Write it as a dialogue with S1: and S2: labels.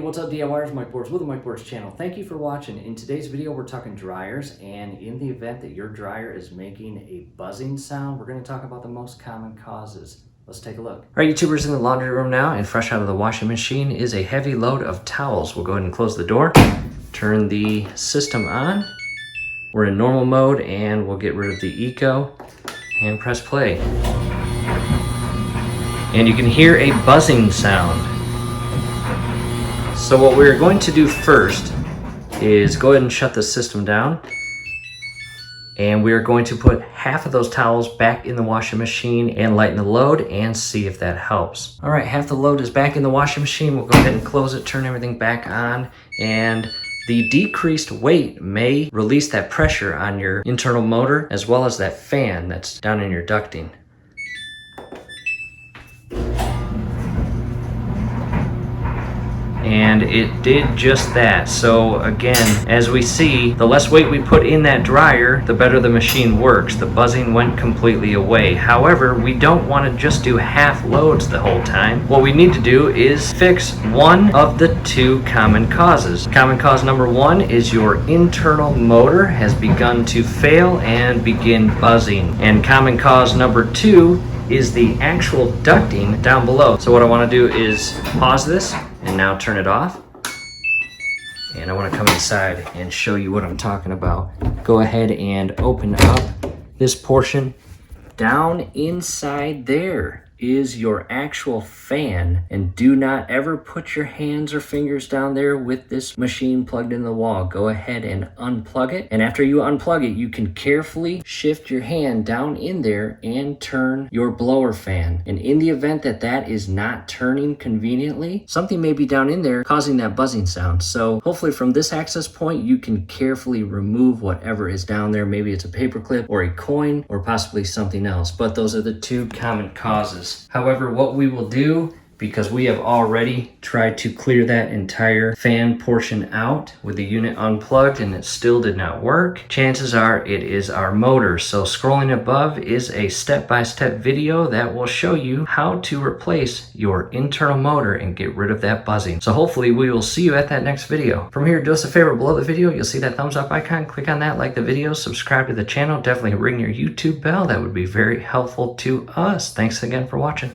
S1: what's up DIYers, Mike Bors with the Mike Bors channel. Thank you for watching. In today's video, we're talking dryers, and in the event that your dryer is making a buzzing sound, we're going to talk about the most common causes. Let's take a look. All right, YouTubers, in the laundry room now, and fresh out of the washing machine is a heavy load of towels. We'll go ahead and close the door, turn the system on. We're in normal mode, and we'll get rid of the eco and press play. And you can hear a buzzing sound. So what we're going to do first is go ahead and shut the system down, and we're going to put half of those towels back in the washing machine and lighten the load and see if that helps. All right, half the load is back in the washing machine. We'll go ahead and close it, turn everything back on, and the decreased weight may release that pressure on your internal motor as well as that fan that's down in your ducting. And it did just that. So again, as we see, the less weight we put in that dryer, the better the machine works. The buzzing went completely away. However, we don't want to just do half loads the whole time. What we need to do is fix one of the two common causes. Common cause number one is your internal motor has begun to fail and begin buzzing. And common cause number two is the actual ducting down below. So what I want to do is pause this and now turn it off. And I want to come inside and show you what I'm talking about. Go ahead and open up this portion. Down inside there is your actual fan, and do not ever put your hands or fingers down there with this machine plugged in the wall. Go ahead and unplug it, and after you unplug it, you can carefully shift your hand down in there and turn your blower fan. And in the event that that is not turning conveniently, something may be down in there causing that buzzing sound. So hopefully from this access point, you can carefully remove whatever is down there. Maybe it's a paper clip or a coin or possibly something else, but those are the two common causes. However, what we will do, because we have already tried to clear that entire fan portion out with the unit unplugged and it still did not work, chances are it is our motor. So scrolling above is a step-by-step video that will show you how to replace your internal motor and get rid of that buzzing. So hopefully we will see you at that next video. From here, do us a favor, below the video, you'll see that thumbs up icon. Click on that, like the video, subscribe to the channel, definitely ring your YouTube bell. That would be very helpful to us. Thanks again for watching.